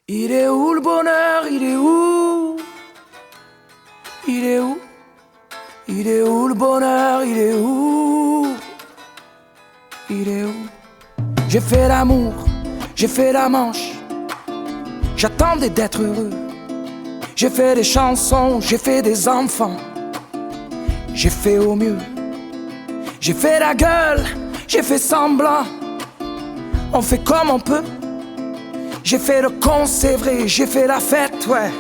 Il est où le bonheur? Il est où? Il est où? Il est où le bonheur? Il est où? Il est où? J'ai fait l'amour, j'ai fait la manche, j'attendais d'être heureux. J'ai fait des chansons, j'ai fait des enfants, j'ai fait au mieux. J'ai fait la gueule, j'ai fait semblant, on fait comme on peut. J'ai fait le con, c'est vrai, j'ai fait la fête, ouais.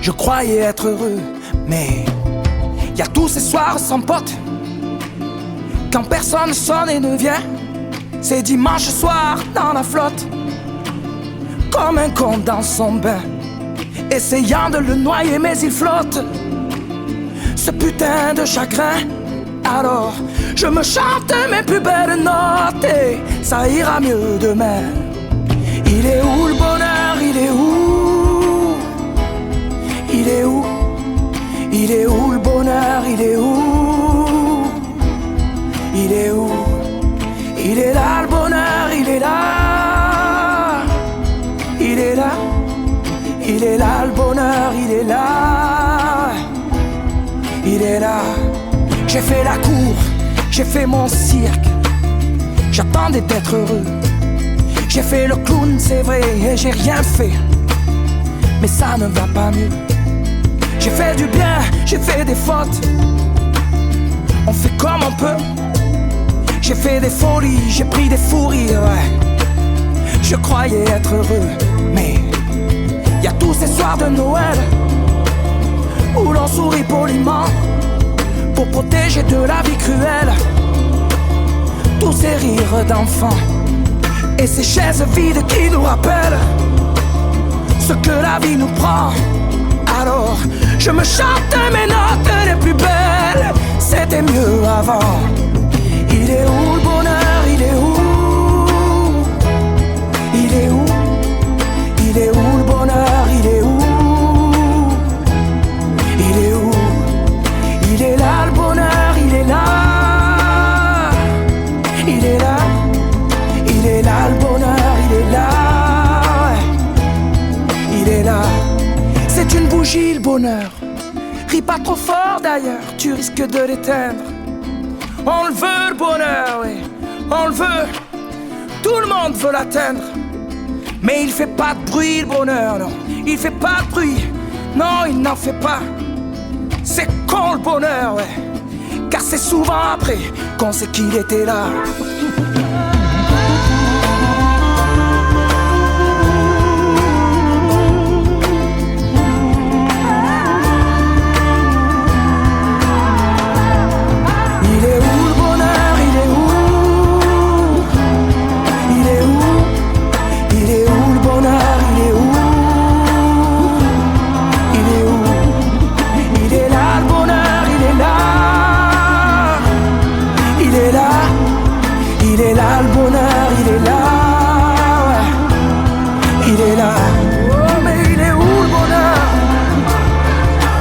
Je croyais être heureux, mais y a tous ces soirs sans potes, quand personne sonne et ne vient. C'est dimanche soir dans la flotte, comme un con dans son bain, essayant de le noyer mais il flotte, ce putain de chagrin. Alors je me chante mes plus belles notes et ça ira mieux demain. Il est où le bonheur? Il est où? Il est où? Il est où le bonheur? Il est où? Il est où? Il est là le bonheur, il est là. Il est là. Il est là le bonheur, il est là. Il est là. J'ai fait la cour, j'ai fait mon cirque, j'attendais d'être heureux. J'ai fait le clown, c'est vrai, et j'ai rien fait, mais ça ne va pas mieux. J'ai fait du bien, j'ai fait des fautes, on fait comme on peut. J'ai fait des folies, j'ai pris des fous rires, ouais. Je croyais être heureux, mais y a tous ces soirs de Noël où l'on sourit poliment pour protéger de la vie cruelle tous ces rires d'enfants et ces chaises vides qui nous rappellent ce que la vie nous prend. Alors je me chante mes notes les plus belles, c'était mieux avant. Il est où le bonheur? Il est où? Il est où? Il est où le bonheur? Il est où? Il est où? Il est là le bonheur, il est là. Il est là. Il est là le bonheur, il est là. Il est là. C'est une bougie le bonheur. Ris pas trop fort d'ailleurs, tu risques de l'éteindre. On le veut le bonheur, oui, on le veut. Tout le monde veut l'atteindre. Mais il fait pas de bruit le bonheur, non. Il fait pas de bruit, non il n'en fait pas. C'est con le bonheur, ouais. Car c'est souvent après qu'on sait qu'il était là. Il est là le bonheur, il est là, ouais. Il est là. Oh mais il est où le bonheur?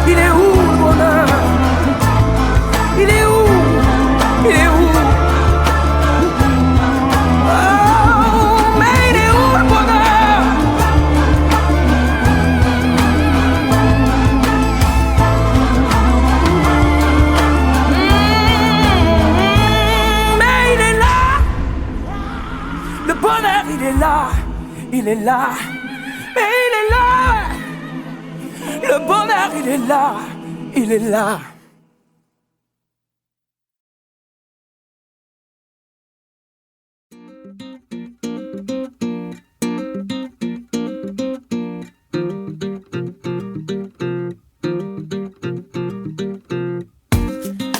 Il est où le bonheur? Il est où? Il est où? Oh mais il est où le bonheur? Mais il est là. Le bonheur, il est là, il est là, mais il est là. Le bonheur, il est là, il est là.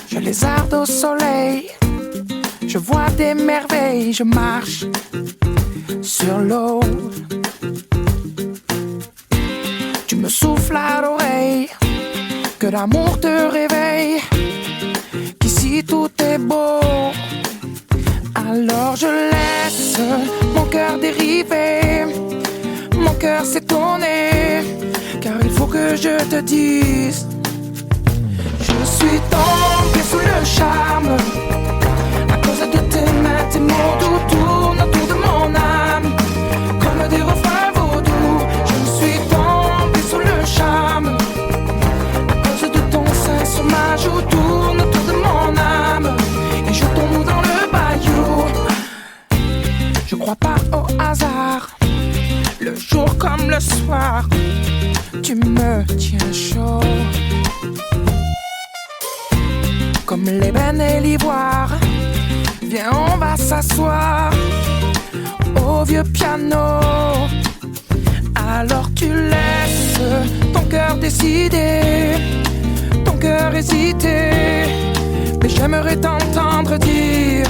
Je lézarde au soleil, je vois des merveilles, je marche sur l'eau. Tu me souffles à l'oreille que l'amour te réveille, qu'ici tout est beau. Alors je laisse mon cœur dériver, mon cœur s'étonner, car il faut que je te dise, je suis tombé sous le charme à cause de tes mains, tes mots doux tournent autour de mon âme comme des refrains vaudous. jour comme le soir, tu me tiens chaud. Comme l'ébène et l'ivoire, viens on va s'asseoir au vieux piano. Alors tu laisses ton cœur décider, ton cœur hésiter. Mais j'aimerais t'entendre dire: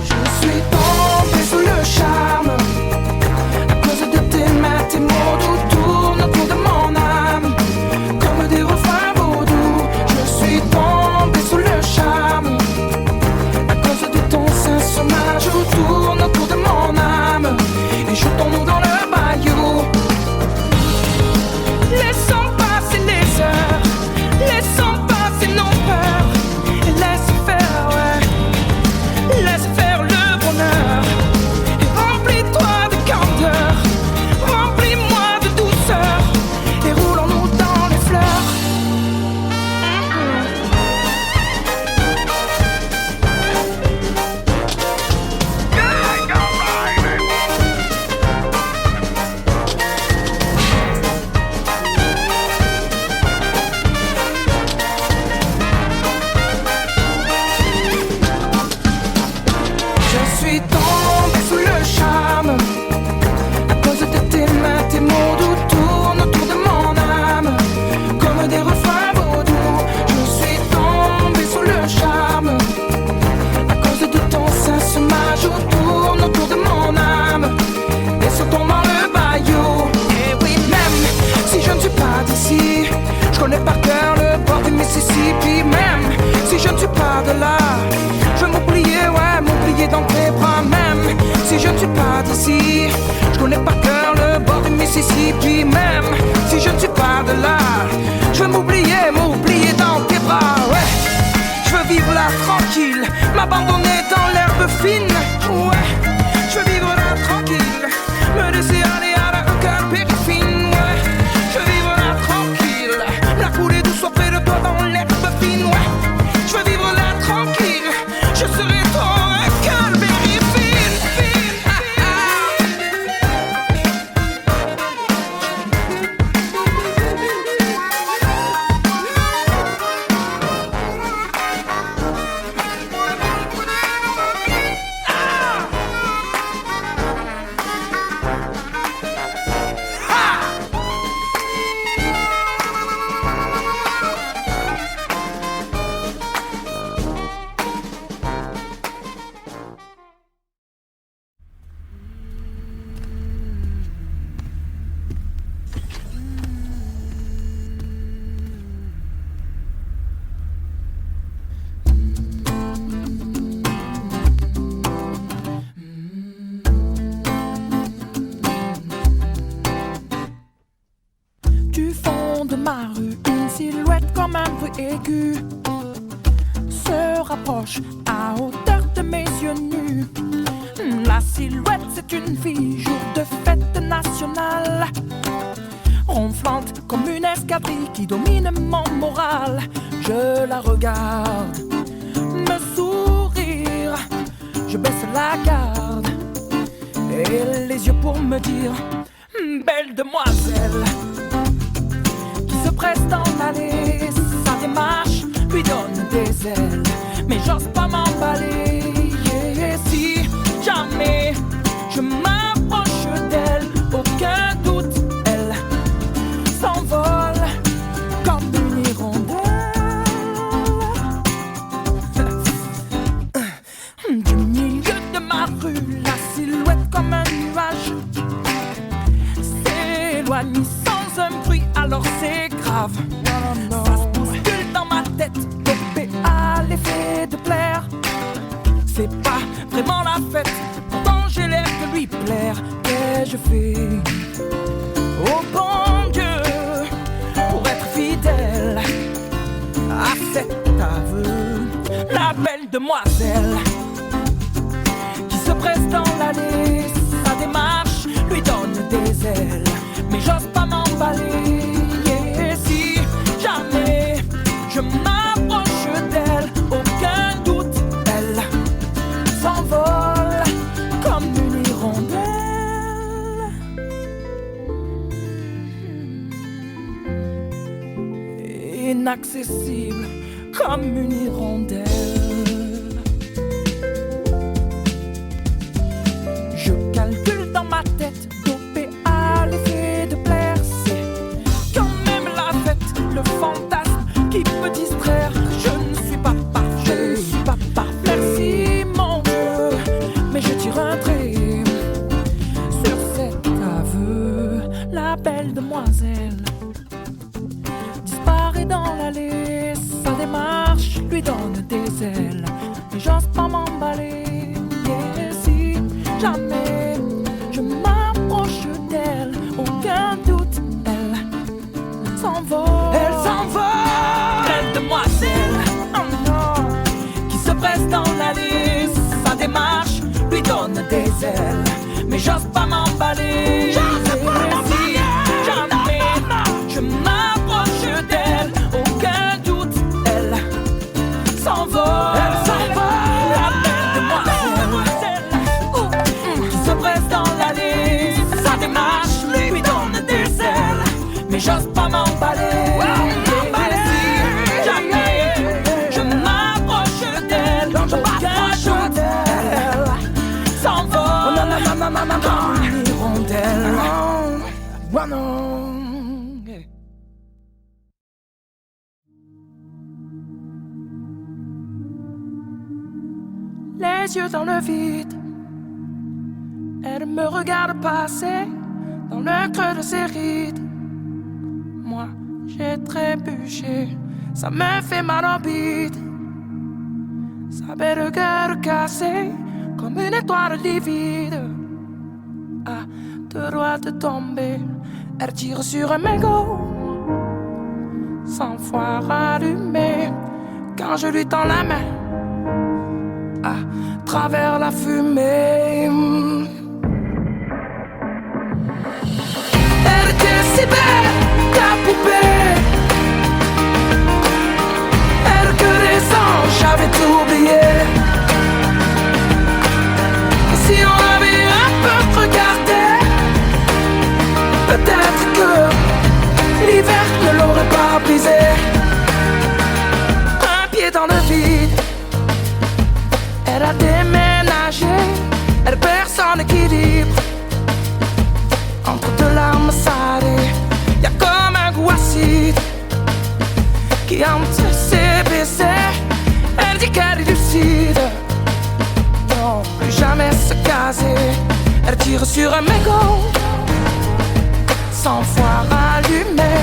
je suis tombé sous le charme à cause de tes mains, tes mots doux tournent autour de mon âme comme des refrains vaudous. Je suis tombé sous le charme à cause de ton sein sur ma joue, tourne autour de mon âme et jetons-nous dans le bayou. Laissons passer les heures, laissons passer nos peurs et laisse faire, ouais, laisse faire le bonheur. Et remplis-toi de candeur, remplis-moi de douceur et roulons-nous dans les fleurs. Je suis tombé sous le charme à cause de tes mains, tes mots doux tournent autour de mon âme comme des refrains vaudous. Je suis tombé sous le charme à cause de ton sein sur ma joue, tourne autour de mon âme et sautons dans le bayou. Et oui, même si je ne suis pas d'ici, je connais par cœur le bord du Mississippi. Même si je ne suis pas de là, je veux m'oublier, ouais, m'oublier dans tes bras. Même si je ne suis pas d'ici, je connais par cœur le bord du Mississippi. Même si je ne suis pas de là, je veux m'oublier, m'oublier dans tes bras, ouais. Je veux vivre là tranquille, m'abandonner dans l'herbe fine, ouais. Je veux vivre là tranquille, me laisser aller à la aucun périphérie, ouais. Je veux vivre là tranquille, la couler douce auprès de toi dans l'herbe fine, ouais. Je veux vivre là tranquille, je serai ton Huckleberry Finn, Finn, du fond de ma rue, une silhouette comme un bruit aigu se rapproche à hauteur de mes yeux nus. La silhouette, c'est une fille, jour de fête nationale, ronflante comme une escadrille qui domine mon moral. Je la regarde, me sourire, je baisse la garde et les yeux pour me dire: belle demoiselle, qui se presse d'en aller. Sa démarche lui donne des ailes, mais j'ose pas m'emballer. Et si jamais je m'approche d'elle, aucun doute, elle s'envole comme une hirondelle. Du milieu de ma rue, la silhouette comme un nuage s'éloigne sans un bruit, alors c'est grave. Ça se bouscule dans ma tête, dopé à l'effet de plaire. C'est pas vraiment la fête, pourtant j'ai l'air de lui plaire. Qu'ai-je fait, oh bon Dieu, pour être fidèle à cet aveu? La belle demoiselle qui se presse dans l'allée, sa démarche lui donne des ailes, mais j'ose pas m'emballer. Et si jamais je m'approche d'elle, aucun doute, elle s'envole comme une hirondelle. inaccessible comme une hirondelle. Je calcule dans ma tête, dopé à l'effet de plaire. C'est quand même la fête, le fantasme qui peut distraire. Je ne suis pas parfait, je ne suis pas parfait. Merci mon Dieu, mais je tire un trait sur cet aveu. La belle demoiselle disparaît dans l'allée. Sa démarche lui donne des ailes, mais j'ose pas m'emballer. Et si jamais je m'approche d'elle, aucun doute, elle s'envole. Elle s'envole. Belle demoiselle, oh non, qui se presse dans l'allée. Sa démarche lui donne des ailes, mais j'ose pas m'emballer. Et si jamais je m'approche d'elle, aucun doute, elle s'envole. Elle s'envole. La belle demoiselle qui se presse dans l'allée. Sa démarche lui donne des ailes, mais j'ose pas m'emballer. Et si jamais je m'approche d'elle, aucun doute, elle s'envole comme une hirondelle. Oh non. Les yeux dans le vide, elle me regarde passer dans le creux de ses rides. Moi, j'ai trébuché, ça me fait mal en bide. Sa belle gueule cassée comme une étoile livide. À deux doigts de tomber, elle tire sur un mégot. 100 fois rallumé quand je lui tends la main. À travers la fumée, elle était si belle, ta poupée. Elle que les anges, j'avais tout oublié. Et si on avait un peu regardé, peut-être que l'hiver ne l'aurait pas brisé. Un pied dans le vide, elle a déménagé, elle perd son équilibre. Entre deux larmes salées, y'a comme un goût acide qui hante ses baisers. Elle dit qu'elle est lucide, non, plus jamais se caser. Elle tire sur un mégot, 100 fois rallumé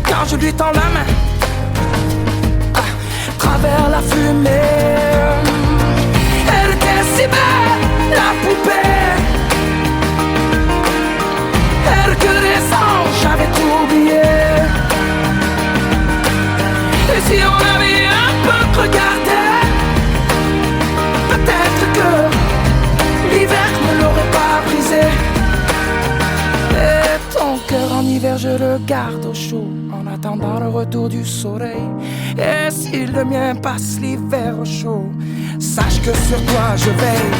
quand je lui tends la main. À travers la fumée, elle était si belle, la poupée. Elle que les anges, j'avais tout oublié. Et si on avait un peu regardé, peut-être que l'hiver ne l'aurait pas brisé. Et ton cœur en hiver, je le garde au chaud en attendant le retour du soleil. Et si le mien passe l'hiver au chaud, sache que sur toi je veille.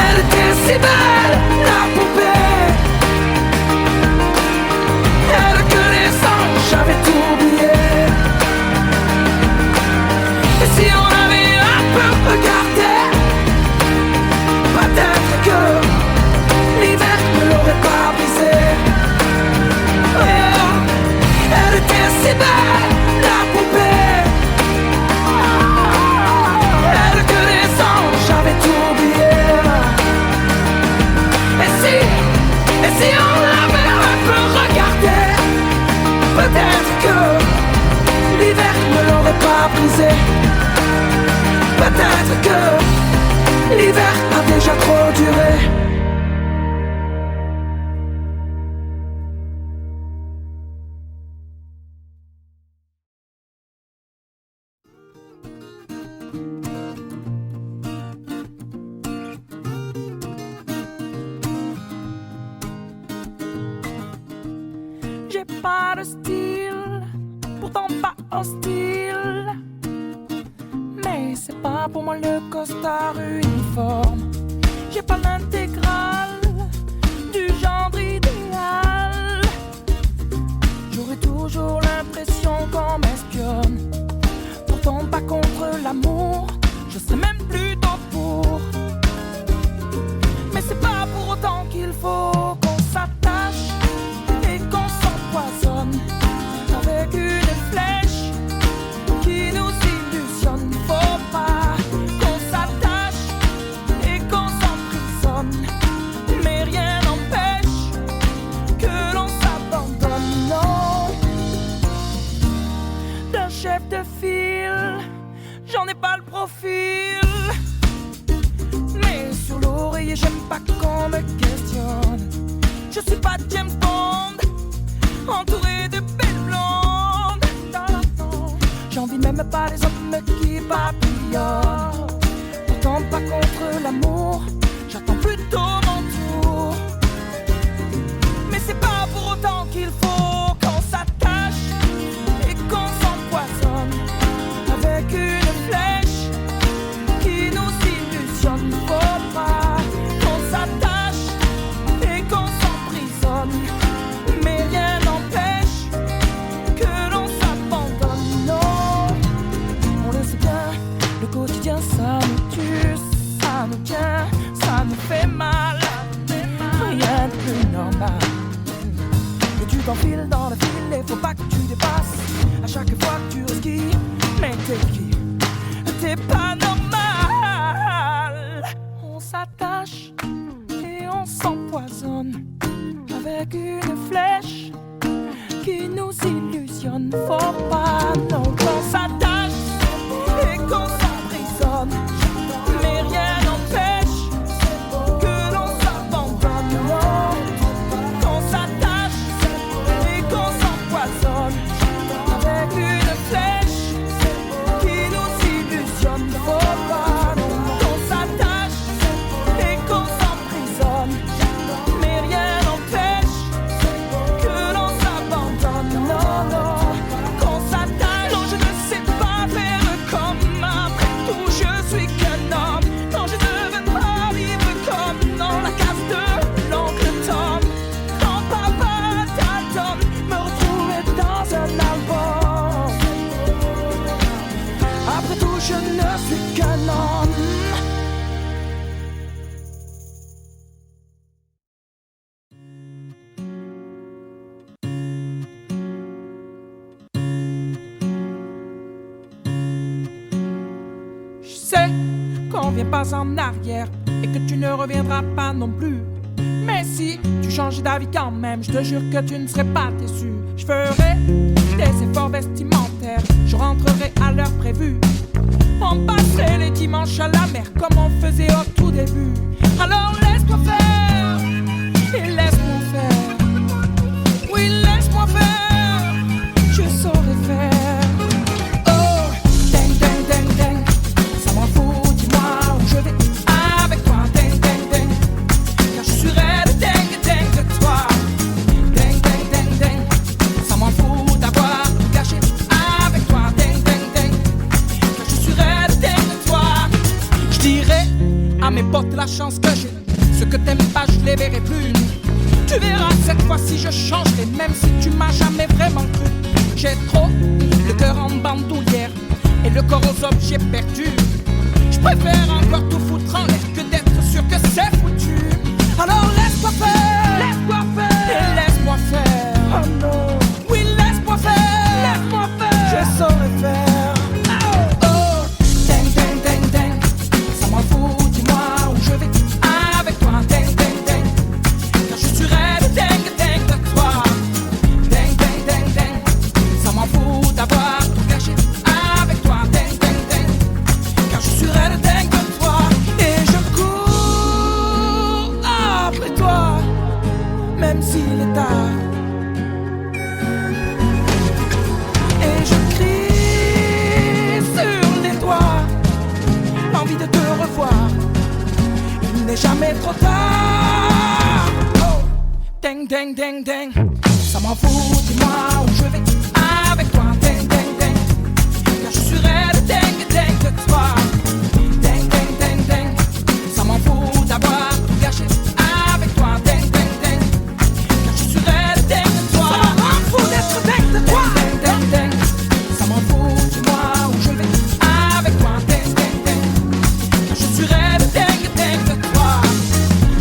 Elle était si belle, la poupée. Elle que les anges, j'avais tout oublié. Et si on avait un peu regardé, peut-être que l'hiver ne l'aurait pas brisé. Elle était si belle, la poupée. Elle que les anges, j'avais tout oublié. Et si on l'avait un peu regardé, peut-être que l'hiver ne l'aurait pas brisé. Peut-être que l'hiver a déjà trop duré. J'ai pas de style, pourtant pas hostile. Mais c'est pas pour moi le costard uniforme. J'ai pas l'intégrale du genre idéal. t'enfiles dans le fil et faut pas que tu dépasses. À chaque fois que tu resquilles, mais t'es qui? T'es pas normal. On s'attache et on s'empoisonne avec une flèche qui nous illusionne. Faut pas non qu'on s'attache et qu'on s'emprisonne, mais rien n'empêche que l'on s'abandonne. Non, qu'on s'attache et qu'on s'empoisonne avec une flèche qui nous illusionne. Faut pas non qu'on s'attache et qu'on s'emprisonne, mais rien n'empêche que l'on s'abandonne. Non, non, qu'on s'attache. Non, je ne sais pas faire comme après tout, je suis qu'un homme. Non, je ne veux pas vivre comme dans la case de l'oncle Tom. Quand papa Dalton me retrouvait dans un album. Après tout, je ne suis qu'un homme. Je sais qu'on vient pas en arrière et que tu ne reviendras pas non plus. Mais si tu changes d'avis quand même, je te jure que tu ne serais pas déçu. Je ferai des efforts vestimentaires, je rentrerai à l'heure prévue. On passerait les dimanches à la mer comme on faisait au tout début. Alors laisse-moi faire et laisse-moi faire. Oui, laisse-moi faire, je saurais faire. Oh, ding, ding, ding, ding, ça m'en fout, dis-moi où je vais avec toi. Ding, ding, ding, car je suis raide, ding, ding de toi. Ding, ding, ding, ding, ça m'en fout d'avoir tout gâché avec toi. Ding, ding, ding, car je suis raide, ding de toi. Je dirais à mes potes la chance que j'ai, ce que t'aimes pas je les verrai plus. Tu verras cette fois-ci je changerai, même si tu m'as jamais vraiment cru. J'ai trop le cœur en bandoulière et le corps aux objets perdus. Je préfère encore tout foutre en l'air que d'être sûr que c'est foutu. Alors laisse-moi faire, et laisse-moi faire. Oh non, oui laisse-moi faire, je saurais faire. Oh, ding, ding, ding, ding, ça m'en fout, dis-moi où je vais avec toi. Ding, ding, ding, car je suis raide, ding, ding de toi. Ding, ding, ding, ding, ça m'en fout d'avoir tout gâché avec toi. Ding, ding, ding, car je suis raide, ding de toi. Et je cours après toi, même s'il est tard. Et je crie sur les toits, l'envie de te revoir. Il n'est jamais trop tard. Oh, ding, ding, ding, ding, ça m'en fout, dis-moi où je vais avec toi. Ding, ding, ding, car je suis raide, ding, ding de toi. Ding, ding, ding, ding, ça m'en fout d'avoir tout gâché avec toi. Ding, ding, ding, car je suis raide, ding de toi. Ça m'en fout d'être ding de toi. Ding, ding, ding, ça m'en fout, dis-moi où je vais avec toi. Ding, ding, ding, car je suis raide, ding, ding de toi.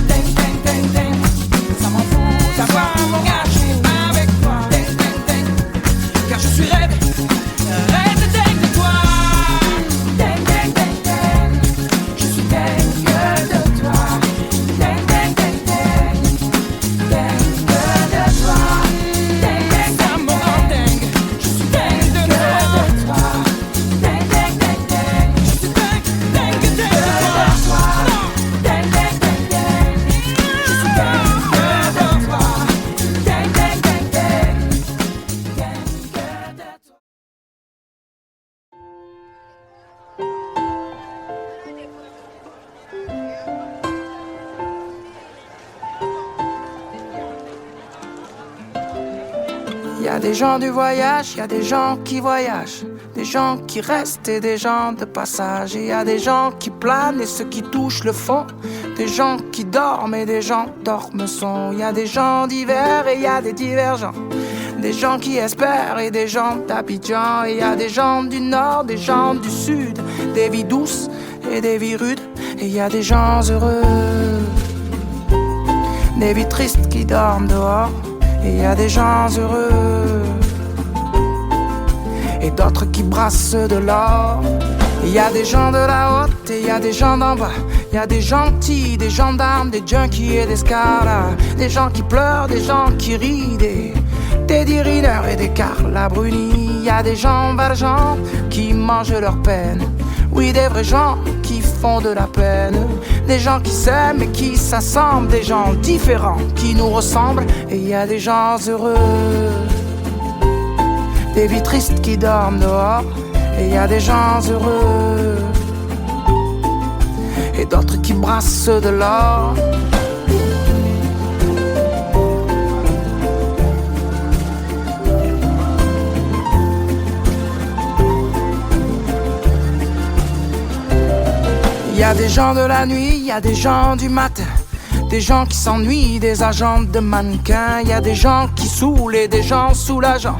Ding, ding, ding, ding, ça m'en fout d'avoir tout gâché avec toi. Ding, ding, ding, car je suis raide, raide, ding de toi. Ding, ding, ding, ding, je suis ding de toi. Ding, ding, ding, ding, ding de toi. Ding, ding, ça me rend dingue, je suis ding de toi. Ding, ding, ding, ding, je suis ding de toi. Ding, ding, ding, ding, je suis ding de toi. Ding, ding, ding, ding, ding de toi. Y a des gens du voyage, y a des gens qui voyagent, des gens qui restent et des gens de passage. Et y a des gens qui planent et ceux qui touchent le fond, des gens qui dorment et des gens dorment sont. Y a des gens divers et y a des divergents, des gens qui espèrent et des gens d'Abidjan. Et y a des gens du nord, des gens du sud, des vies douces et des vies rudes. Et y a des gens heureux, des vies tristes qui dorment dehors. et il y a des gens heureux et d'autres qui brassent de l'or. Il y a des gens de la haute et il y a des gens d'en bas. Il y a des gentils, des gendarmes, des junkies et des scars. Des gens qui pleurent, des gens qui rient, des Teddy Riner et des Carla Bruni. Il y a des gens valjean qui mangent leur peine. Oui, des vrais gens qui font de la peine. Des gens qui s'aiment et qui s'assemblent. Des gens différents qui nous ressemblent. Et il y a des gens heureux, des vies tristes qui dorment dehors. Et il y a des gens heureux et d'autres qui brassent de l'or. Il y a des gens de la nuit, il y a des gens du matin, des gens qui s'ennuient, des agents de mannequins. Il y a des gens qui saoulent et des gens soulageants,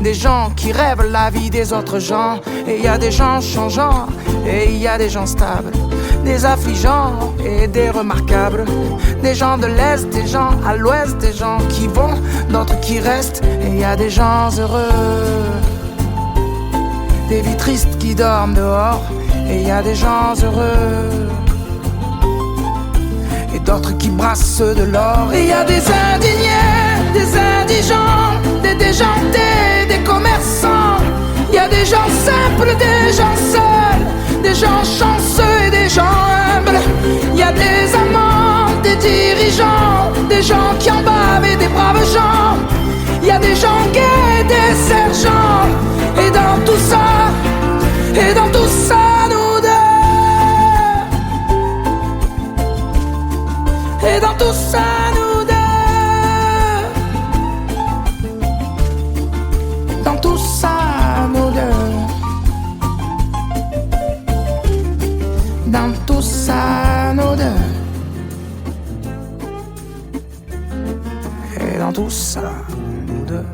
des gens qui rêvent la vie des autres gens. Et il y a des gens changeants et il y a des gens stables, des affligeants et des remarquables, des gens de l'Est, des gens à l'Ouest, des gens qui vont, d'autres qui restent. Et il y a des gens heureux, des vies tristes qui dorment dehors. Et il y a des gens heureux et d'autres qui brassent de l'or. Et il y a des indignés, des indigents, des déjantés, des commerçants. Il y a des gens simples, des gens seuls, des gens chanceux et des gens humbles. Il y a des amants, des dirigeants, des gens qui en bavent et des braves gens. Il y a des gens gays, des sergents. Et dans tout ça, et dans tout ça, nous deux. Et dans tout ça, nous deux. Dans tout ça, nous deux. Dans tout ça, nous deux. Et dans tout ça, nous deux.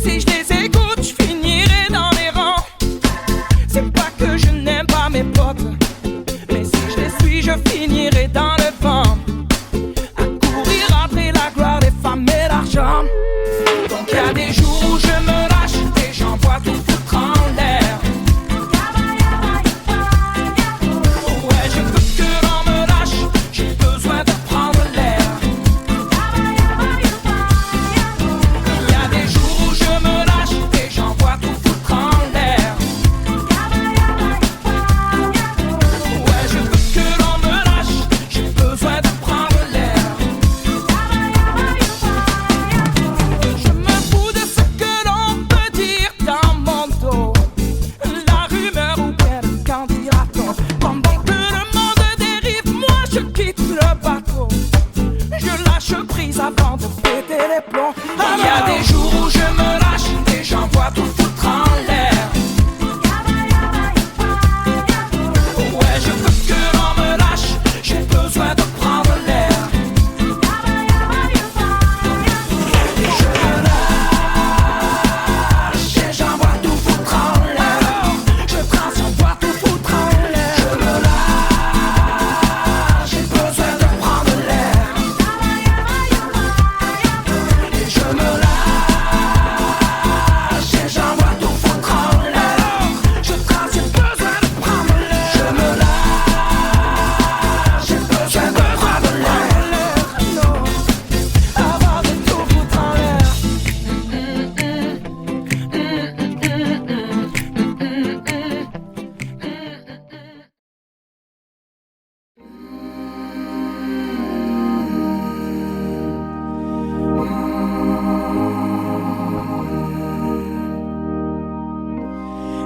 Si je les écoute, je finirai dans les rangs. C'est pas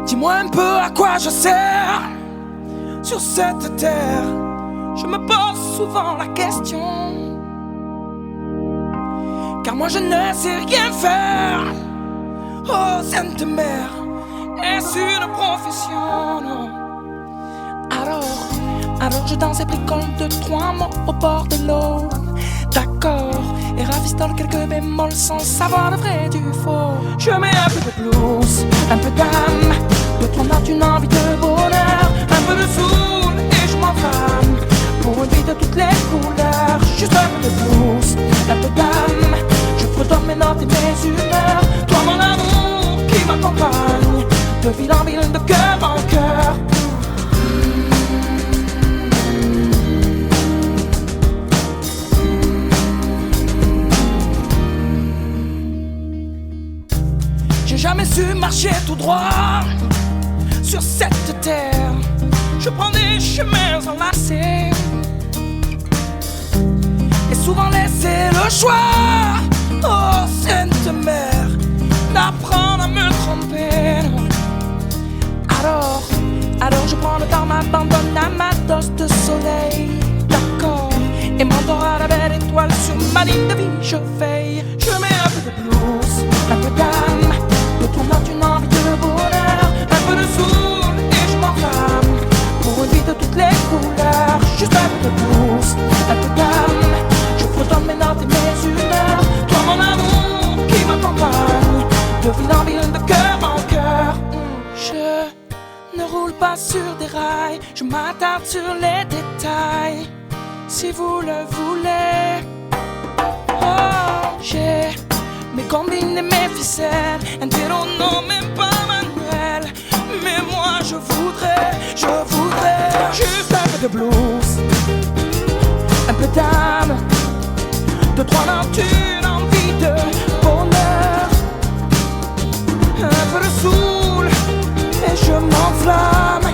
Dis-moi un peu à quoi je sers sur cette terre. Je me pose souvent la question, car moi je ne sais rien faire. Oh Sainte Mère, est-ce une profession? Non. Alors je danse et bricole 2-3 mots au bord de l'eau. D'accord, et ravistole quelques bémols sans savoir le vrai du faux. Je mets un peu de blues, un peu d'âme, 2-3 notes, une envie de bonheur, un peu de soul et je m'enflamme pour une vie de toutes les couleurs. Juste un peu de blues, un peu d'âme, je fredonne mes notes et mes humeurs. Toi mon amour qui m'accompagne, de ville en ville, de cœur en cœur. J'ai jamais su marcher tout droit sur cette terre. Je prends des chemins enlacés et souvent laisser le choix, oh Sainte Mère, d'apprendre à me tromper. Alors je prends le temps, m'abandonne à ma dose de soleil. D'accord, et m'endors à la belle étoile sur ma ligne de vie, je veille. Je mets un peu de blues, un peu d'âme, de ton note, une envie de bonheur, un peu de soul et je m'enflamme pour une vie de toutes les couleurs. Juste un peu de blues, un peu d'âme, je fredonne mes notes et mes humeurs. Toi mon amour qui m'accompagne, de ville en ville, de cœur en cœur. Je ne roule pas sur des rails, je m'attarde sur les détails. Si vous le voulez, oh, j'ai mes combines et mes ficelles, un vélo non même pas manuel. Mais moi je voudrais juste un peu de blues, un peu d'âme, 2-3 notes, une envie de bonheur, un peu de soul et je m'enflamme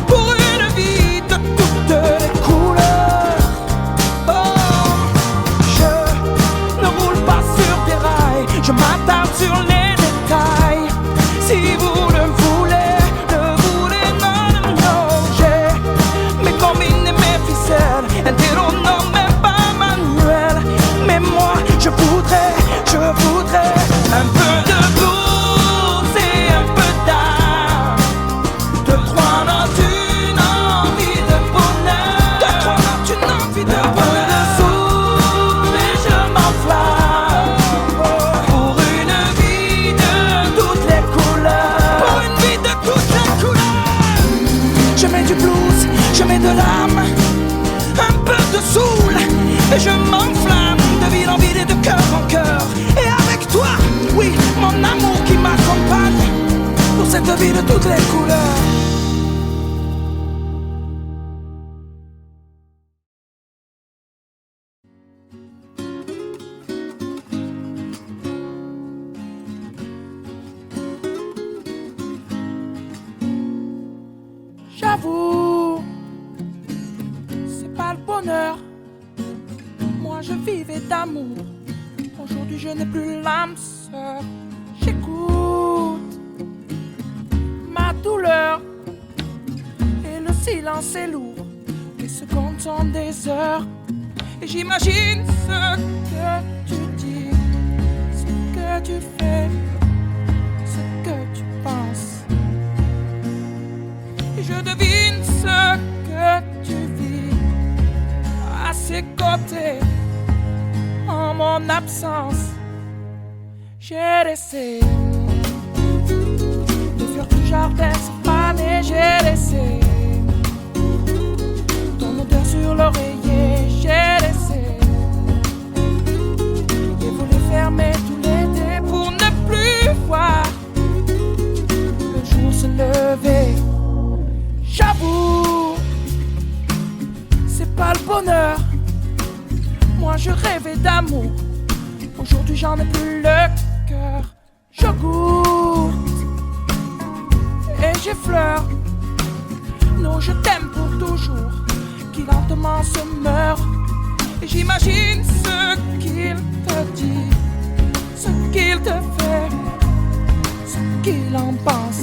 pour une vie de toutes les couleurs. Oh, je ne roule pas sur des rails, je m'attarde sur les détails. Si vous le voulez, non, j'ai mes combines et mes ficelles, un vélo non même pas manuel. Mais moi je voudrais un peu de blues et un peu d'âme, 2-3 notes, une envie de bonheur, 2-3 notes, une envie de bonheur, de soul et je m'enflamme pour une vie de toutes les couleurs, pour une vie de toutes les couleurs. Je mets du blues, je mets de l'âme, un peu de soul et je m'enflamme de ville en ville et de cœur en cœur. Et avec toi, oui, mon amour qui m'accompagne pour cette vie de toutes les couleurs. J'avoue, c'est pas le bonheur. Moi je vivais d'amour, aujourd'hui je n'ai plus l'âme sœur. J'écoute ma douleur et le silence est lourd. Les secondes sont des heures et j'imagine ce que tu dis, ce que tu fais, ce que tu penses. Et je devine ce que tu vis à ses côtés en mon absence. J'ai laissé les fleurs du jardin se faner, j'ai laissé ton odeur sur l'oreiller, j'ai laissé et voulu fermer tous les dés pour ne plus voir le jour se lever. J'avoue, c'est pas le bonheur. Moi je rêvais d'amour, aujourd'hui j'en ai plus le cœur. Je goûte et j'effleure nos je t'aime pour toujours qui lentement se meurent. Et j'imagine ce qu'il te dit, ce qu'il te fait, ce qu'il en pense.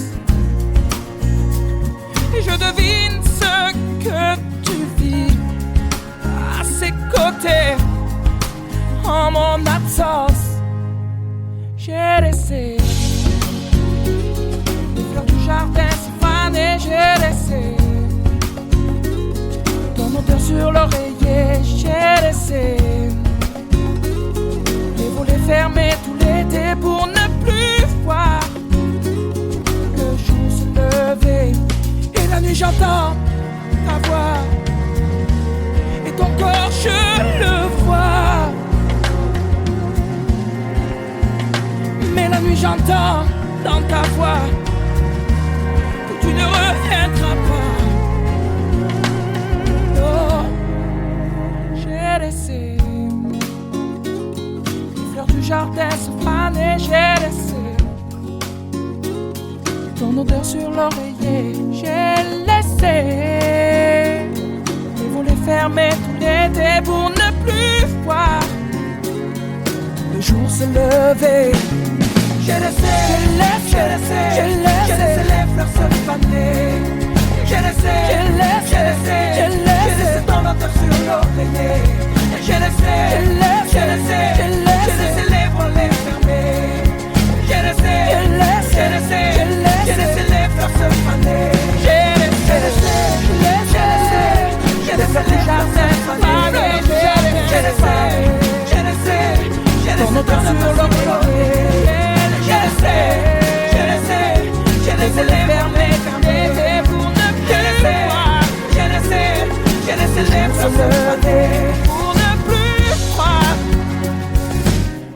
Et je devine ce que tu vis à ses côtés. En mon absence, j'ai laissé les fleurs du jardin se faner. J'ai laissé ton odeur sur l'oreiller. J'ai laissé les volets fermés tout l'été pour ne plus voir le jour se lever. Et la nuit j'entends ta voix et ton corps je le vois. Mais la nuit j'entends dans ta voix que tu ne reviendras pas. Oh, j'ai laissé les fleurs du jardin se faner. J'ai laissé ton odeur sur l'oreiller. J'ai laissé les volets fermés tout l'été pour ne plus voir le jour se lever. J'ai laissé les fleurs se faner. J'ai laissé ton odeur sur l'oreiller. J'ai laissé les volets fermés. J'ai laissé les fleurs se faner. J'ai laissé les jardins se faner. J'ai laissé ton odeur sur l'oreiller. J'ai laissé les fermés pour ne plus voir. J'ai laissé les fleurs se faner pour ne plus croire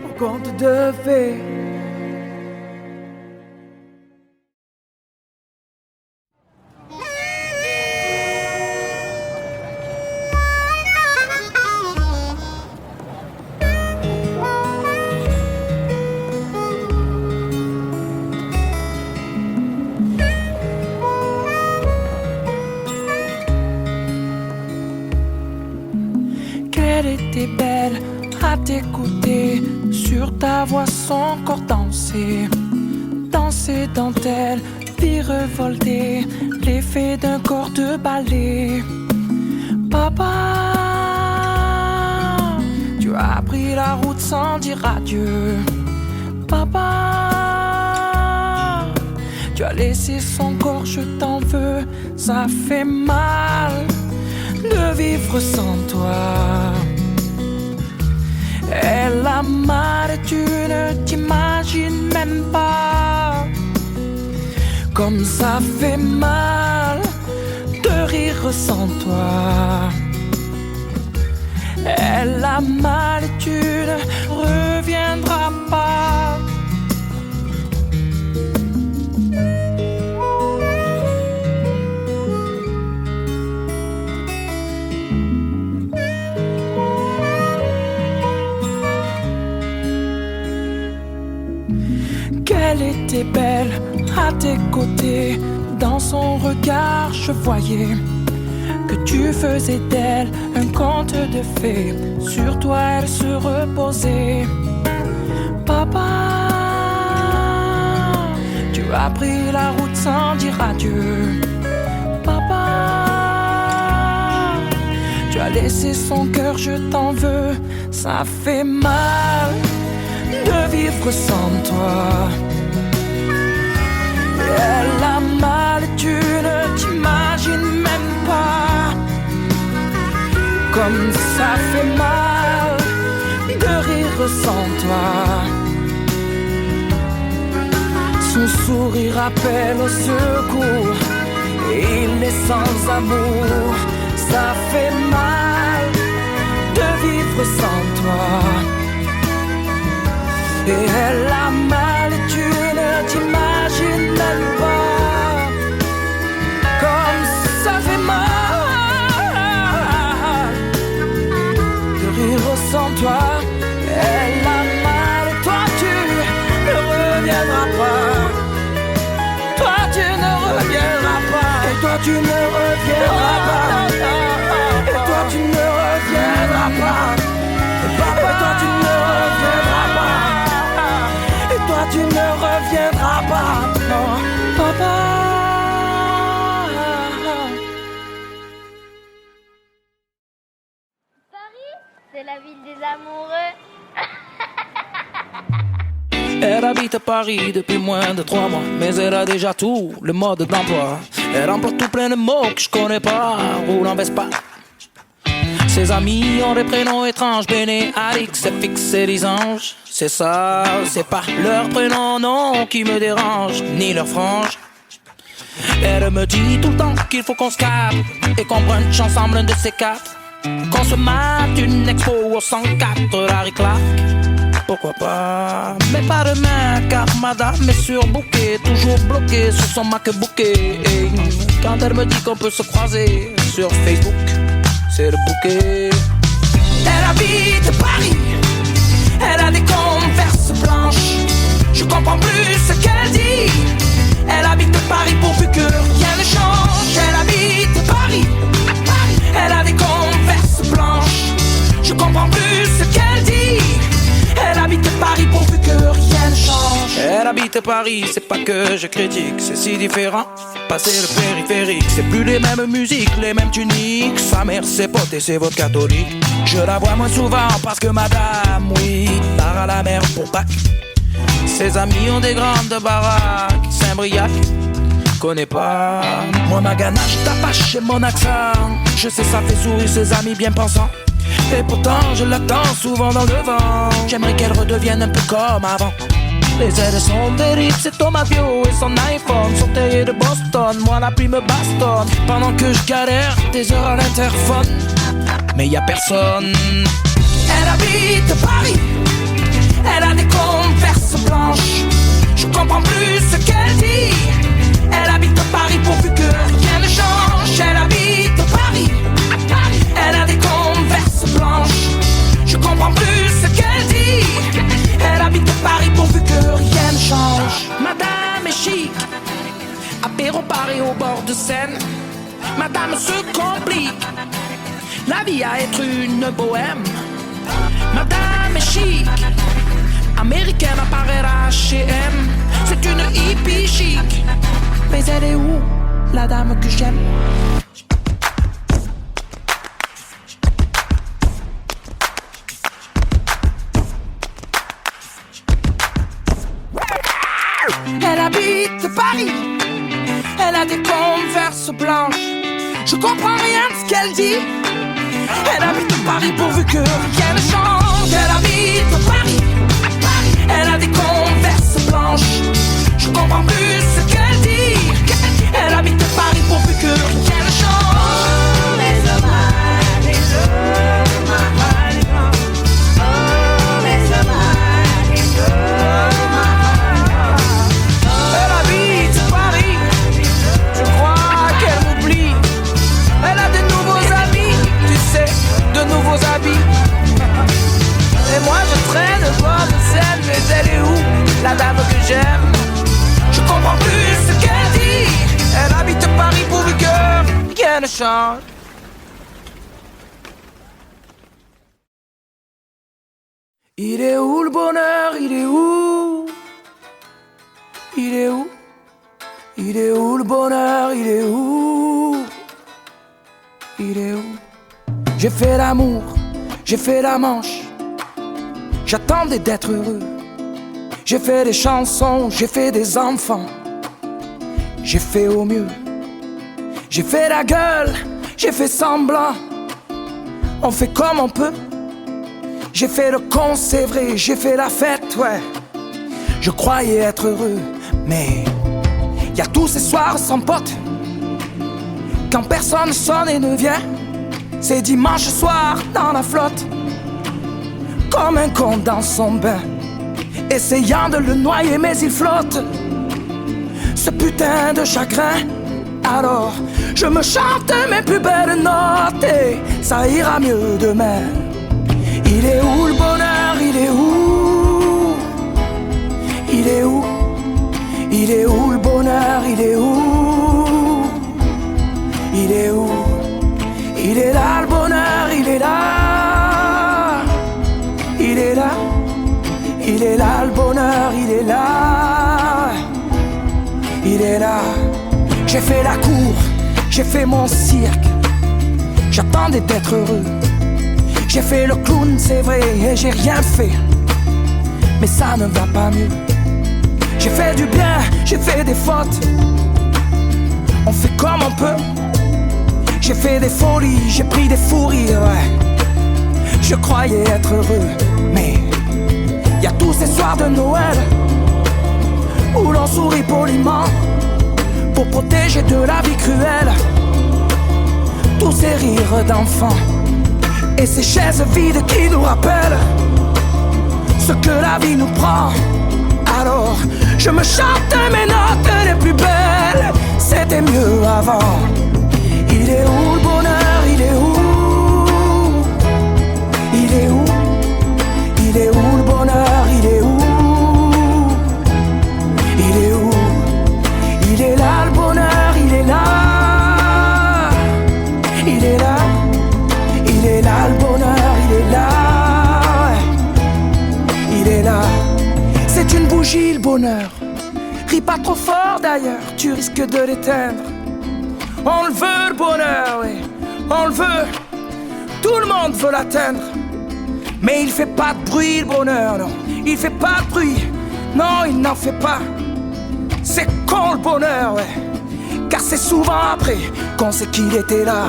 au conte de fées. Était belle à t'écouter, sur ta voix son corps danser, danser dentelle, vie revoltée, l'effet d'un corps de ballet. Papa, tu as pris la route sans dire adieu. Papa, tu as laissé son corps, je t'en veux, ça fait mal de vivre sans toi. Elle a mal et tu ne t'imagines même pas comme ça fait mal de rire sans toi. Elle a mal et tu ne reviendras pas. Elle était belle à tes côtés, dans son regard je voyais que tu faisais d'elle un conte de fées. Sur toi elle se reposait. Papa, tu as pris la route sans dire adieu. Papa, tu as laissé son cœur, je t'en veux, ça fait mal de vivre sans toi. Elle a mal, tu ne t'imagines même pas comme ça fait mal de rire sans toi. Son sourire appelle au secours, il est sans amour, ça fait mal de vivre sans toi. Et elle a mal et tu ne t'imagines même pas comme ça fait mal de rire sans toi. Elle a mal et toi tu ne reviendras pas. Toi tu ne reviendras pas. Et toi tu ne reviendras pas. Et toi tu ne reviendras pas. Et toi tu ne reviendras pas. Toi tu ne reviendras pas, non, papa. amoureux. Elle habite à Paris depuis moins de 3 mois, mais elle a déjà tout, le mode d'emploi. Elle emporte tout plein de mots que je connais pas, roule en Vespa. Ses amis ont des prénoms étranges, Béné, Alix, FX et les anges. C'est ça, c'est pas leur prénom, non, qui me dérange, ni leur frange. Elle me dit tout le temps qu'il faut qu'on se capte et qu'on brunch ensemble un de ces 4. Qu'on se mate une expo au 104, Larry Clark. Pourquoi pas, mais pas demain, car madame est surbookée, toujours bloquée sur son MacBook. Et quand elle me dit qu'on peut se croiser sur Facebook, c'est le bouquet. Elle habite Paris, elle a des Converse blanches. Je comprends plus ce qu'elle dit. Elle habite Paris pourvu que rien ne change. Elle habite Paris, elle a des Converse blanches. Je comprends plus ce qu'elle dit. Elle habite Paris pourvu que rien ne change. Elle habite Paris, c'est pas que je critique, c'est si différent. Passer le périphérique, c'est plus les mêmes musiques, les mêmes tuniques. Sa mère c'est pote et c'est votre catholique. Je la vois moins souvent parce que madame, oui, part à la mer pour Pâques. Ses amis ont des grandes baraques, Saint-Briac, connais pas. Moi ma ganache t'apache et mon accent, je sais ça fait sourire ses amis bien pensants. Et pourtant je l'attends souvent dans le vent. J'aimerais qu'elle redevienne un peu comme avant. Les ailes sont des rips, c'est Thomas Bio et son iPhone sont taillés de Boston. Moi la pluie me bastonne pendant que je galère des heures à l'interphone. Mais y a personne. Elle habite Paris, elle a des Converse blanches. Je comprends plus ce qu'elle dit. Elle habite Paris pourvu que rien ne change. Elle habite Paris, elle a des Converse blanches. Je comprends plus ce qu'elle dit. Elle habite Paris pourvu que rien ne change. Madame est chic, apéro Paris au bord de Seine. Madame se complique la vie à être une bohème. Madame est chic, américaine à Paris H&M. C'est une hippie chic. Mais elle est où, la dame que j'aime? Elle habite Paris, elle a des Converse blanches. Je comprends rien de ce qu'elle dit. Elle habite Paris pourvu que rien ne change. Elle habite Paris, elle a des Converse blanches. Je comprends plus ce qu'elle dit. Elle habite Paris pourvu que rien ne change. Oh les hommes, les hommes, oh les hommes, les hommes. Elle habite Paris, je crois qu'elle m'oublie. Elle a de nouveaux amis, tu sais, de nouveaux habits. Et moi je traîne au bord de Seine, mais elle est où, la dame que j'aime? Je comprends plus ce qu'elle dit. Elle habite Paris pourvu que rien ne change. Il est où le bonheur? Il est où? Il est où? Il est où le bonheur? Il est où? Il est où? J'ai fait l'amour, j'ai fait la manche. J'attendais d'être heureux. J'ai fait des chansons, j'ai fait des enfants. J'ai fait au mieux. J'ai fait la gueule, j'ai fait semblant. On fait comme on peut. J'ai fait le con, c'est vrai, j'ai fait la fête, ouais. Je croyais être heureux, mais y a tous ces soirs sans potes. Quand personne sonne et ne vient. C'est dimanche soir dans la flotte. Comme un con dans son bain, essayant de le noyer mais il flotte. Ce putain de chagrin. Alors je me chante mes plus belles notes et ça ira mieux demain. Il est où le bonheur? Il est où? Il est où? Il est où le bonheur? Il est où? Il est où? Il est là le bonheur, il est là. Il est là. Il est là le bonheur, il est là. Il est là. J'ai fait la cour, j'ai fait mon cirque. J'attendais d'être heureux. J'ai fait le clown, c'est vrai, et j'ai rien fait, mais ça ne va pas mieux. J'ai fait du bien, j'ai fait des fautes, on fait comme on peut. J'ai fait des folies, j'ai pris des fous rires, ouais. Je croyais être heureux, mais y a tous ces soirs de Noël où l'on sourit poliment pour protéger de la vie cruelle tous ces rires d'enfants et ces chaises vides qui nous rappellent ce que la vie nous prend. Alors je me chante mes notes les plus belles, c'était mieux avant. Il est où le bonheur, il est où? Il est où? Il est où le bonheur, il est où? Il est où? Il est là le bonheur, il est là. Il est là. Il est là le bonheur, il est là. Il est là. C'est une bougie le bonheur. Ris pas trop fort d'ailleurs, tu risques de l'éteindre. On le veut le bonheur, oui, on le veut. Tout le monde veut l'atteindre. Mais il fait pas de bruit le bonheur, non. Il fait pas de bruit, non il n'en fait pas. C'est con le bonheur, ouais. Car c'est souvent après qu'on sait qu'il était là.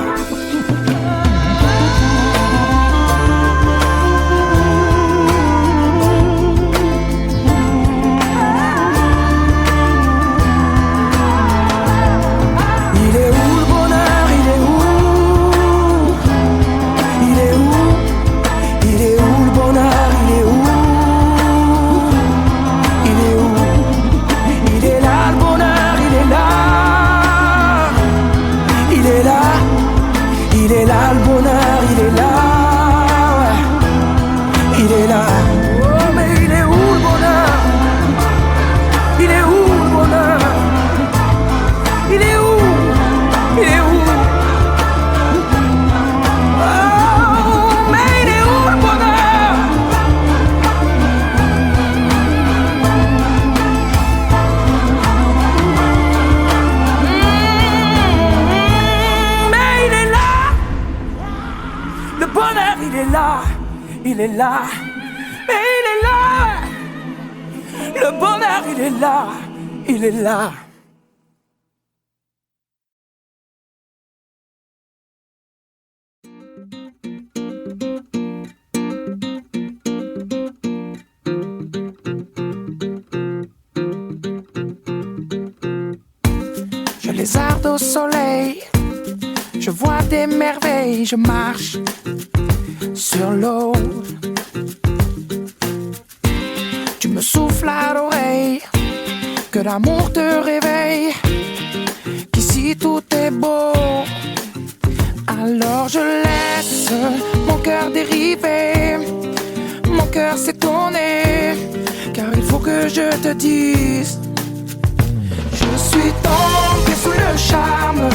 Il est là le bonheur, il est là, ouais. Il est là. Oh mais il est où le bonheur? Il est où le bonheur? Il est où? Il est où? Oh mais il est où le bonheur? Mais il est là. Le bonheur, il est là, il est là, et il est là. Le bonheur, il est là, il est là. Je lézarde au soleil, je vois des merveilles, je marche sur l'eau. Tu me souffles à l'oreille que l'amour te réveille, qu'ici tout est beau. Alors je laisse mon cœur dériver, mon cœur s'étonner, car il faut que je te dise, je suis tombé sous le charme.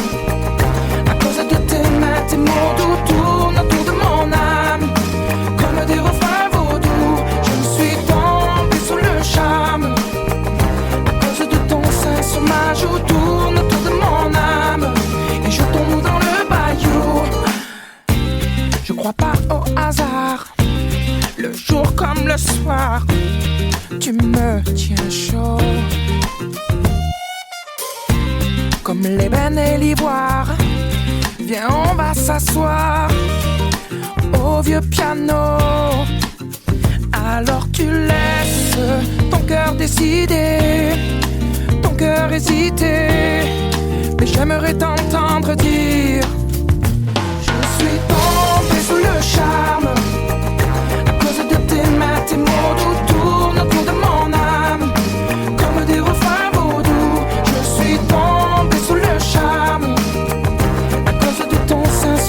À cause de tes mains, tes mots doux tournent autour de mon âme comme des refrains vaudous. Je suis tombé sous le charme. À cause de ton sein sur ma joue tourne autour de mon âme et je tombe dans le bayou. Je crois pas au hasard, le jour comme le soir, tu me tiens chaud comme l'ébène et l'ivoire. Viens, on va s'asseoir au vieux piano. Alors tu laisses ton cœur décider, ton cœur hésiter. Mais j'aimerais t'entendre dire, je suis tombé sous le charme. À cause de tes mains, tes mots doux tournent autour de mon âme comme des refrains vaudous. Je suis tombé sous le charme.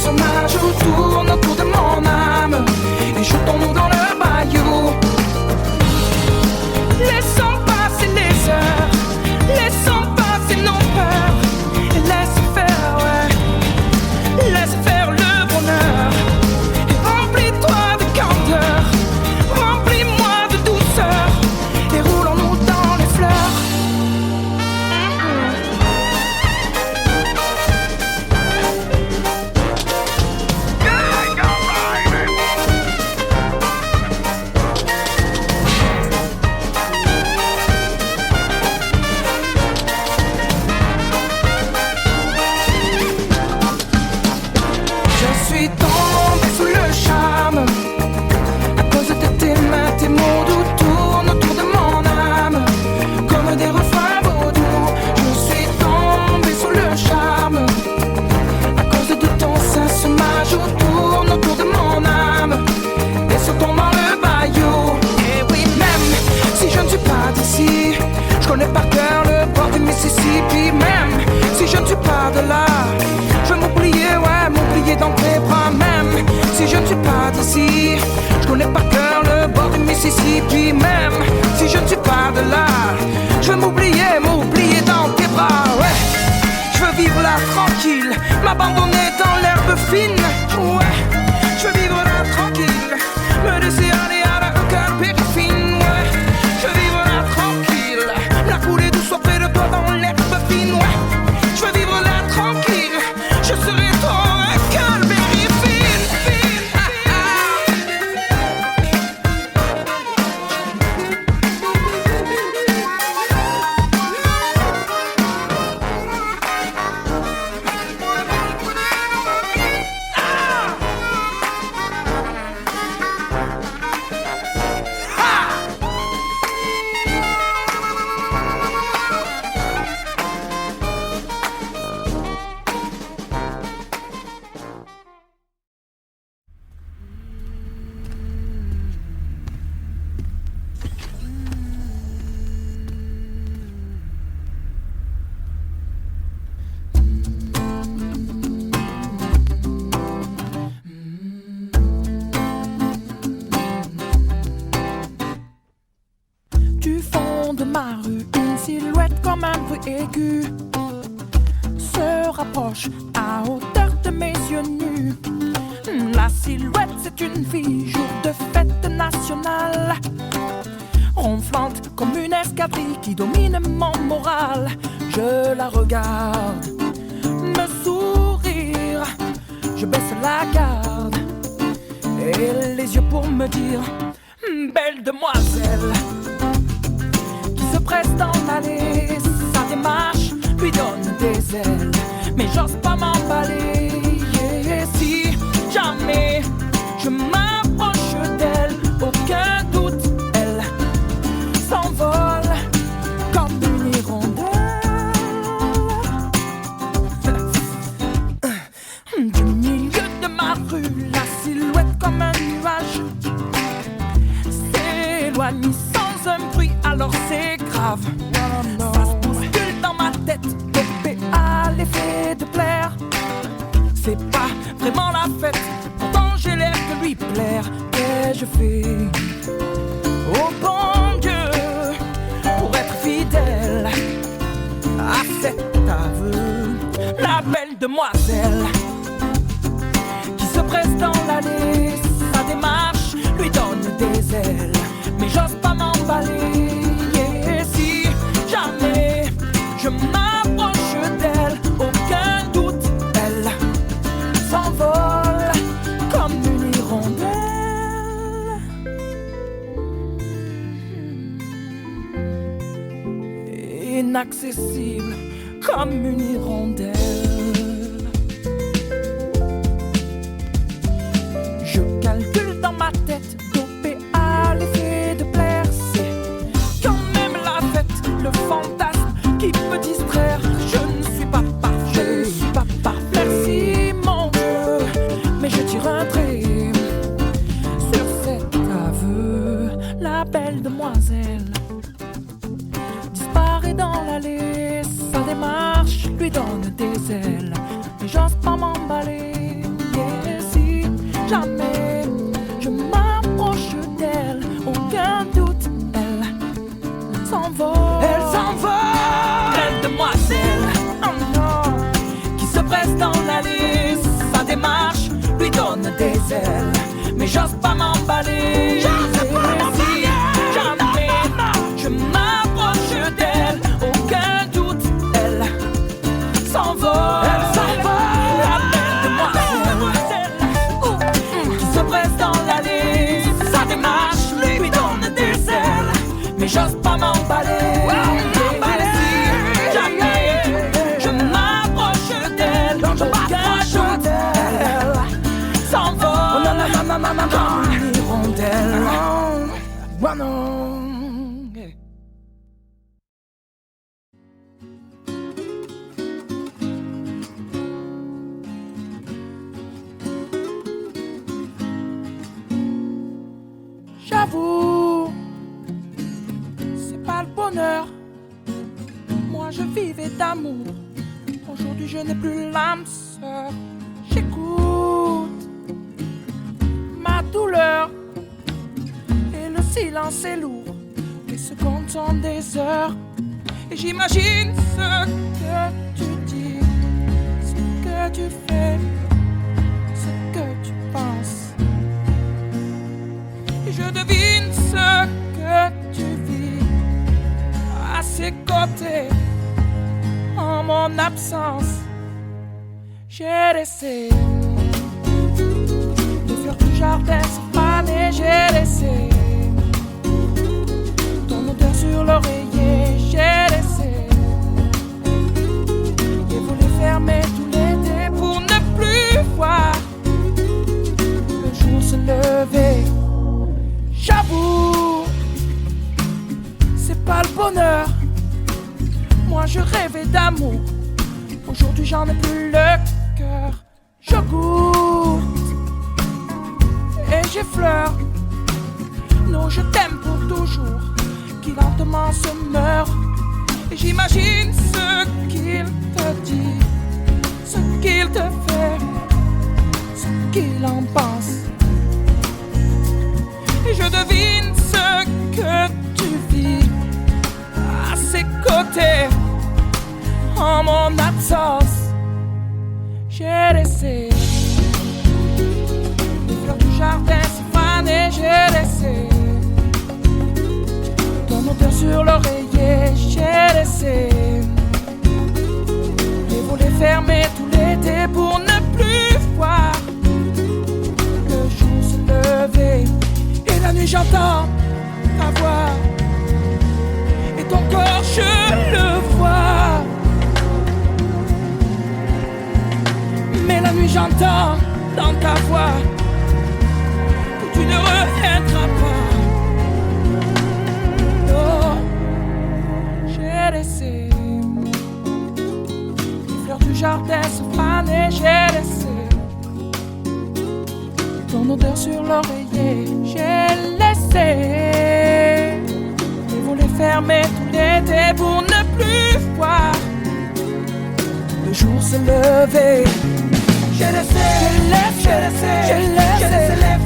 Sur ma joue tourne autour de mon âme et je tombe dans le bayou. Laissons passer les heures, laissons passer nos peurs et laisse faire m'abandonner dans l'herbe fine. Ouais, je veux vivre là tranquille, me laisser aller à la cœur périfine. Ouais, je veux vivre là tranquille, la couler douce auprès de toi dans l'herbe fine. Ouais, je veux vivre là tranquille, je serai ton cœur périfine. Du fond de ma rue, une silhouette comme un bruit aigu se rapproche à hauteur de mes yeux nus. La silhouette, c'est une fille, jour de fête nationale, ronflante comme une escadrille qui domine mon moral. Je la regarde, me sourire, je baisse la garde et les yeux pour me dire: belle demoiselle. Se presse dans l'allée, sa démarche lui donne des ailes, mais j'ose pas m'emballer. Et si jamais je m'approche d'elle, aucun doute, elle s'envole comme une hirondelle. Du milieu de ma rue, la silhouette comme un nuage s'éloigne sans un bruit, alors c'est grave. Ça se bouscule dans ma tête, dopé à l'effet de plaire. C'est pas vraiment la fête, pourtant j'ai l'air de lui plaire. Et je fais au bon Dieu pour être fidèle à cet aveu. La belle demoiselle qui se presse dans l'allée, sa démarche lui donne des ailes, mais j'ose pas m'emballer. Et si jamais je m'approche d'elle, aucun doute, elle s'envole comme une hirondelle. Inaccessible comme une hirondelle. Je calcule dans ma tête, dopé à l'effet de plaire. C'est quand même la fête, le fantasme qui peut distraire. Je ne suis pas parfait, je ne suis pas parfait. Merci mon Dieu, mais je tire un trait sur cet aveu. La belle demoiselle disparaît dans l'allée, sa démarche lui donne des ailes, mais j'ose pas m'emballer. Et si jamais je m'approche d'elle, aucun doute, elle s'envole. Elle s'envole. Belle demoiselle, oh non, qui se presse dans l'allée, sa démarche lui donne des ailes, mais j'ose pas m'emballer. Et si jamais je m'approche d'elle, aucun doute, elle s'envole. Elle s'envole. La belle demoiselle qui se presse dans l'allée, sa démarche lui donne des ailes, mais j'ose pas m'emballer. Et si jamais je m'approche d'elle, aucun doute, elle s'envole comme une hirondelle. Oh non. J'avoue, c'est pas le bonheur. Moi je vivais d'amour, aujourd'hui je n'ai plus l'âme sœur. J'écoute ma douleur et le silence est lourd. Les secondes sont des heures et j'imagine ce que tu dis, ce que tu fais. absence. J'ai laissé les fleurs du jardin se faner. J'ai laissé ton odeur sur l'oreiller. J'ai laissé les volets fermés tout l'été pour ne plus voir le jour se lever. J'avoue, c'est pas le bonheur. Moi je rêvais d'amour. Aujourd'hui j'en ai plus le cœur. Je goûte et j'effleure nos je t'aime pour toujours qui lentement se meurent. Et j'imagine ce qu'il te dit, ce qu'il te fait, ce qu'il en pense. Et je devine ce que tu vis à ses côtés en mon absence. J'ai laissé les fleurs du jardin se faner. J'ai laissé ton odeur sur l'oreiller. J'ai laissé les volets fermés tout l'été pour ne plus voir le jour se lever. Et la nuit j'entends ta voix et ton corps je le vois. Mais la nuit j'entends dans ta voix que tu ne reviendras pas. Oh, j'ai laissé les fleurs du jardin se faner. J'ai laissé ton odeur sur l'oreiller. J'ai laissé les volets fermés tout l'été pour ne plus voir le jour se lever. J'ai laissé les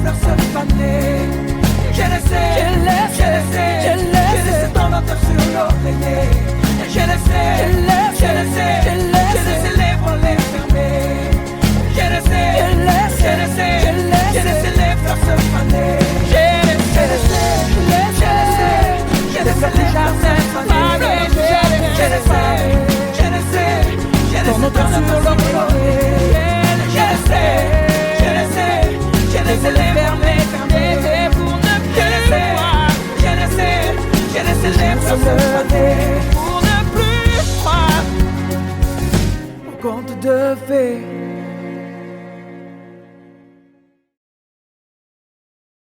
fleurs se faner. J'ai laissé ton odeur sur l'oreiller. J'ai laissé